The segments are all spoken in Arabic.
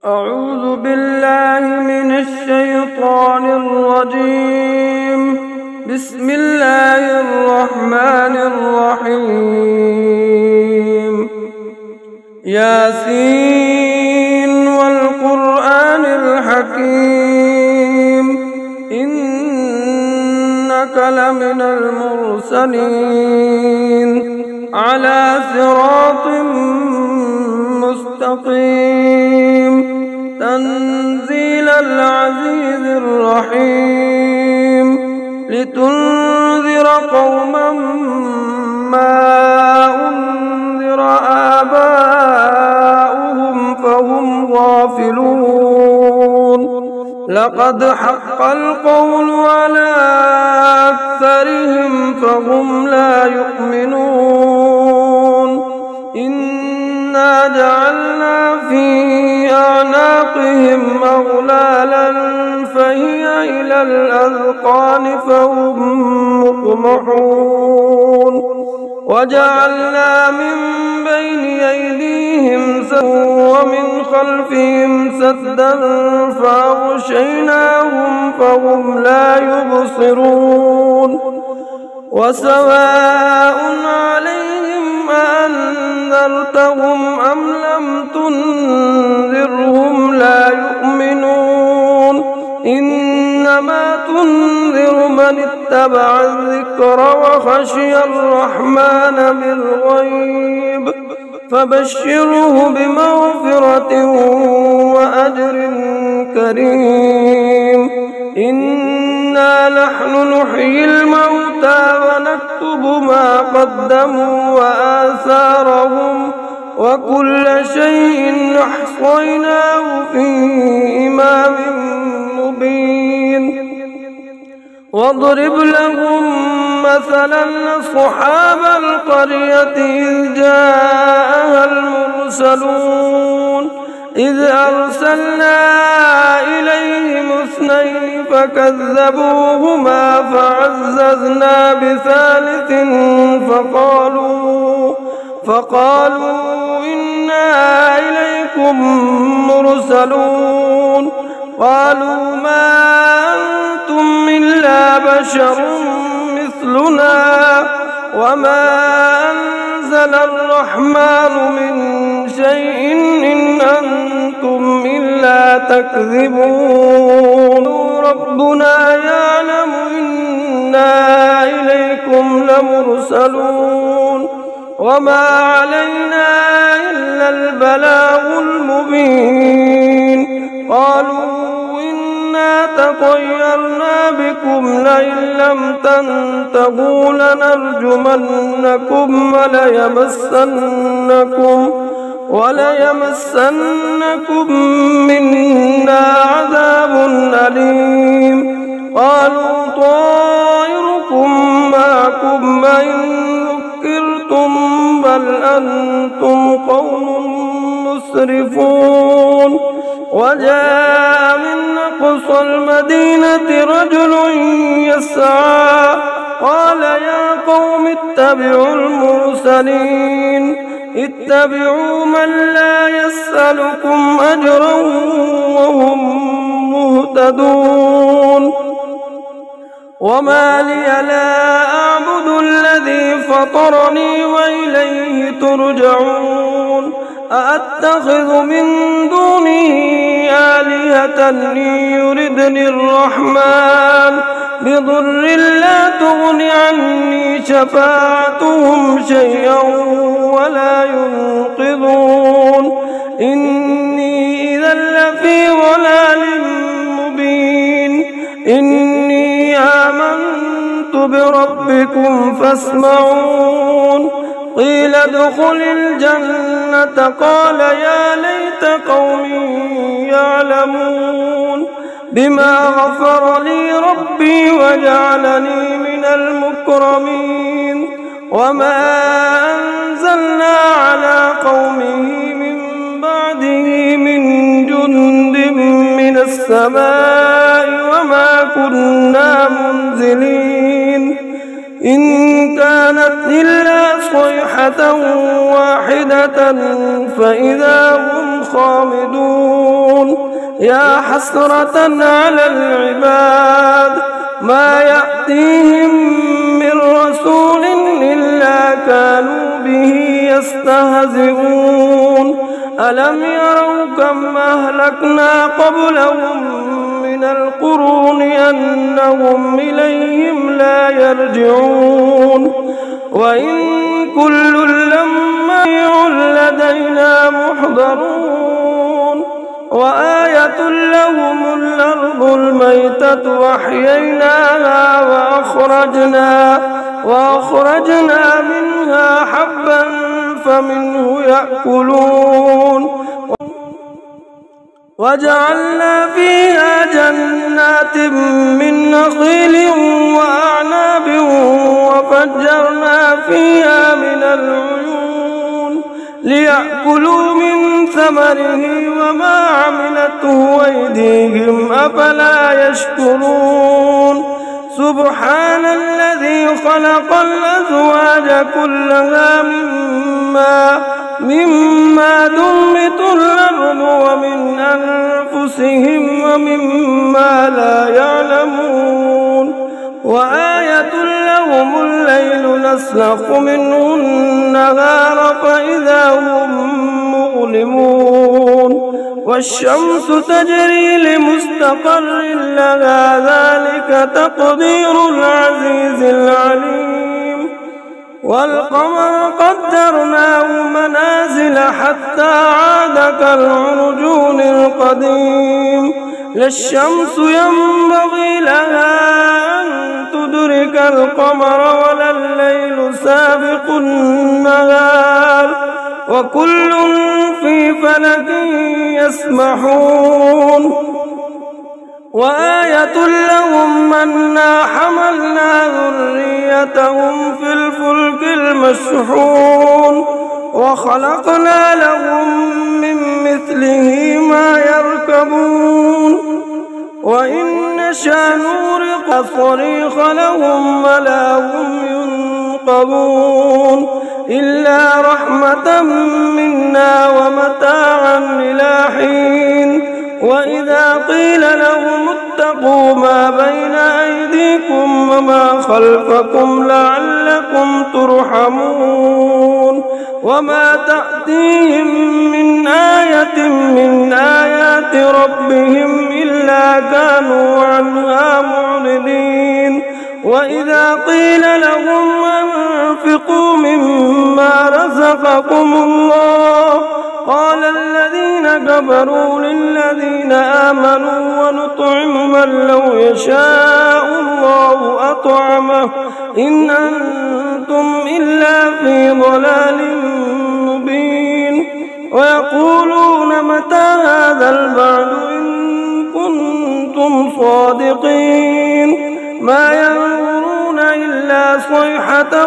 أعوذ بالله من الشيطان الرجيم. بسم الله الرحمن الرحيم. ياسين والقرآن الحكيم إنك لمن المرسلين على صراط مستقيم تنزيل العزيز الرحيم لتنذر قوما ما أنذر آباؤهم فهم غافلون. لقد حق القول على أكثرهم فهم لا يؤمنون. إنا جعلنا في أعناقهم أغلالا فهي إلى الأذقان فهم مقمحون. وجعلنا من بين أيديهم سدا ومن خلفهم سدا فأغشيناهم فهم لا يبصرون. وسواء عليهم أأنذرتهم أم لم تنذرهم لا يؤمنون. إنما تنذر من اتبع الذكر وخشي الرحمن بالغيب فبشره بمغفرة وأجر كريم. إنا نحن نحيي الموتى ونكتب ما قدموا وآثارهم وكل شيء أحصيناه في إمام مبين. واضرب لهم مثلا أصحاب القرية إذ جاءها المرسلون إذ أرسلنا إليهم اثنين فكذبوهما فعززنا بثالث فقالوا إنا إليكم مرسلون. قالوا ما أنتم إلا بشر مثلنا وما أنزل الرحمن من شيء إن أنتم إلا تكذبون. ربنا يعلم إنا إليكم لمرسلون وما علينا إلا البلاغ المبين. قالوا إنا تطيرنا بكم لئن لم تنتهوا لنرجمنكم وليمسنكم منا عذاب أليم. قالوا طائركم معكم إن ذكرتم بل أنتم قوم مسرفون. وجاء من أقصى المدينة رجل يسعى قال يا قوم اتبعوا المرسلين اتبعوا من لا يسألكم أجرا وهم مهتدون. وما لي لا أعبد الذي فطرني وإليه ترجعون. أأتخذ من دونه آلهة يردني الرحمن بضر لا تغن عني شفاعتهم شيئا ولا ينقذون. إني إذا لفي ضلال مبين. إني آمنت بربكم فاسمعون. قيل ادخل الجنة قال يا ليت قومي يعلمون بما غفر لي ربي وجعلني من المكرمين. وما أنزلنا على قومه من بعده من جند من السماء وما كنا منزلين. إن كانت إلا صيحة واحدة فإذا هم خامدون يا حسرة على العباد ما يأتيهم من رسول إلا كانوا به يستهزئون ألم يروا كم أهلكنا قبلهم من القرون أنهم إليهم لا يرجعون وإن كل لما لدينا محضرون وآية لهم الأرض الميتة وأحييناها وأخرجنا منها حبا فمنه يأكلون وجعلنا فيها جنات من نخيل وأعناب وفجرنا فيها من العيون ليأكلوا من ثمره وما عملته أيديهم أفلا يشكرون سبحان الذي خلق الأزواج كلها مما تنبت الأرض ومن أنفسهم ومما لا يعلمون وآية لهم الليل نسلخ منه النهار فإذا هم مظلمون والشمس تجري لمستقر لها ذلك تقدير العزيز العليم والقمر قدرناه منازل حتى عاد كالعرجون القديم لا الشمس ينبغي لها أن تدرك القمر ولا الليل سابق النهار وكل في فلك يسبحون وآية لهم أنا حملنا ذريتهم في الفلك المشحون وخلقنا لهم من مثله ما يركبون وإن نشأ نغرق صريخ لهم ولا هم ينقذون إلا رحمة منا ومتاعا إلى حين وإذا قيل لهم اتقوا ما بين أيديكم وما خلفكم لعلكم ترحمون وما تأتيهم من آية من آيات ربهم إلا كانوا عنها معرضين وإذا قيل لهم أنفقوا مما رزقكم الله قال الذين كفروا للذين آمنوا ونطعم من لو يشاء الله أطعمه إن أنتم إلا في ضلال مبين ويقولون متى هذا البعد إن كنتم صادقين ما ينظرون إلا صيحة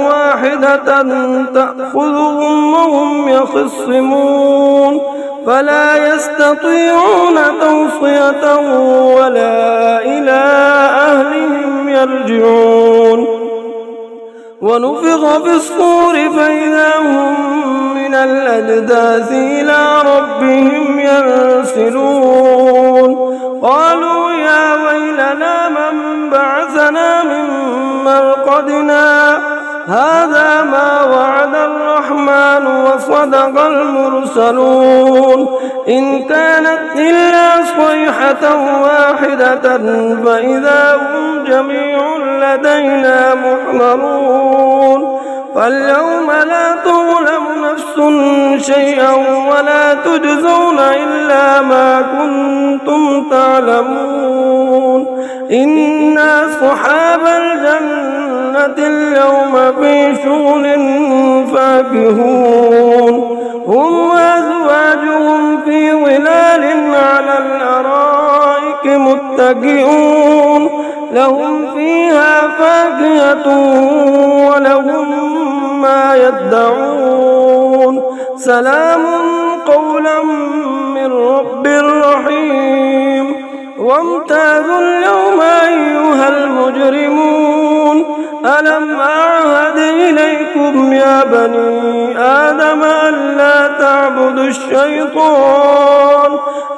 واحدة تأخذهم وهم يخصمون فلا يستطيعون توصية ولا إلى أهلهم يرجعون ونفخ في الصور فإذا هم من الأجداث إلى ربهم ينسلون قالوا يا ويلنا من بعثنا من مرقدنا هذا ما وعد الرحمن وصدق المرسلون إن كانت إلا صيحة واحدة فإذا هم جميع لدينا محضرون فاليوم لا تظلم نفس شيئا ولا تجزون إلا ما كنتم تعلمون إنا أصحاب الجنة اليوم في شغل فاكهون هم وأزواجهم في ظلال على الأرائك متكئون لهم فيها فاكهة ولهم ما يدعون سلام قولا من رب رحيم وامتازوا اليوم أيها المجرمون ألم أعهد إليكم يا بني آدم ألا تعبدوا الشيطان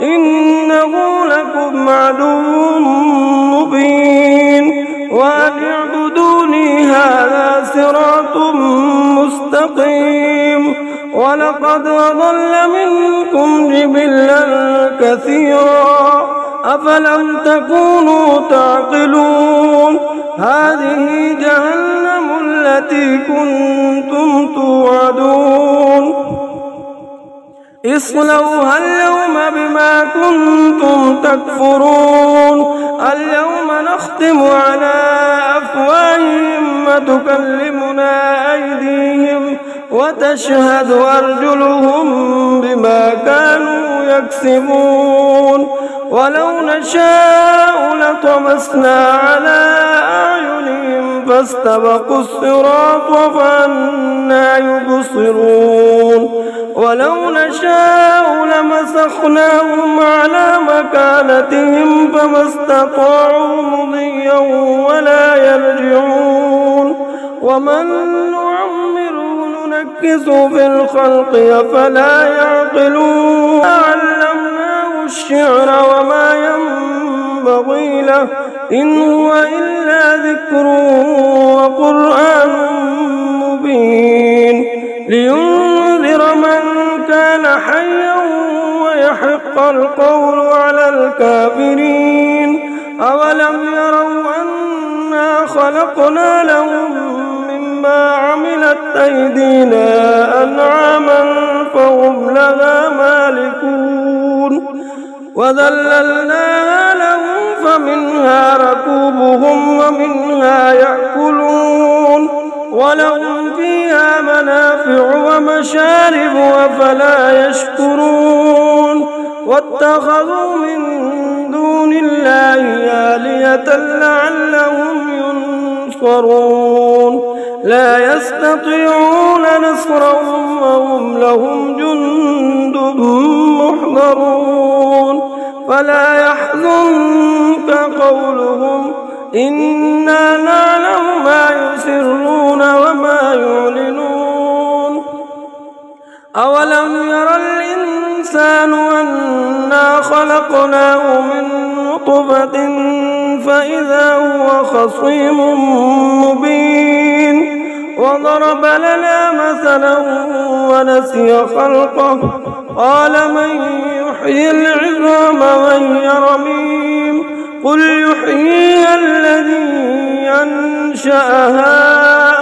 إنه لكم عدو مبين وأن اعبدوني هذا صراط مستقيم ولقد أضل منكم جبلا كثيرا أفلم تكونوا تعقلون هذه جهنم التي كنتم توعدون اصلوها اليوم بما كنتم تكفرون اليوم نختم على أفواههم وتكلمنا أيديهم وتشهد أرجلهم بما كانوا يكسبون ولو نشاء لطمسنا على أعينهم فاستبقوا الصراط فأنى يبصرون ولو نشاء لمسخناهم على مكانتهم فما استطاعوا مضيا ولا يرجعون ومن نعمره ننكسه في الخلق أفلا يعقلون علمناه الشعر وما ينبغي له إن هو إلا ذكر وقرآن مبين لينذر من كان حيا ويحق القول على الكافرين أولم يروا أنا خلقنا لهم مما عملت أيدينا أنعاما فهم لها مالكون وذللناها لهم فمنها ركوبهم ومنها يأكلون ولهم فيها منافع ومشارب أفلا يشكرون واتخذوا من دون الله آلهة لعلهم ينصرون لا يستطيعون نصرهم وهم لهم جند محضرون فلا يحزنك قولهم إنا نعلم ما يسرون وما يعلنون أولم ير الإنسان أنا خلقناه من نطفة فإذا هو خصيم مبين وضرب لنا مثلا ونسي خلقه قال من يحيي العظام وهي رميم قل يحييها الذي أنشأها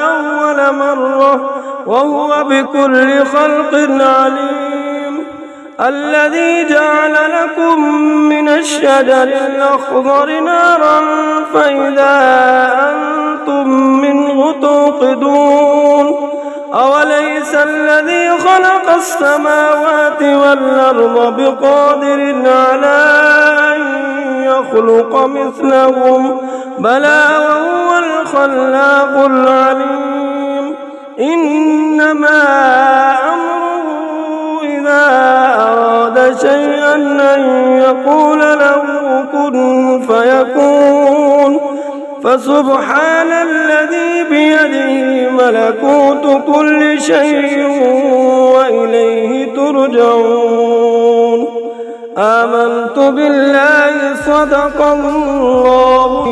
أول مرة وهو بكل خلق عليم الذي جعل لكم من الشجر الأخضر نارا فإذا أنتم منه توقدون أوليس الذي خلق السماوات والأرض بقادر على أن يخلق مثلهم بلى وهو الخلاق العليم إنما أمره إذا أراد شيئا أن يقول له كن فيكون فسبحان الذي بيده ملكوت كل شيء وإليه ترجعون آمنت بالله صدق الله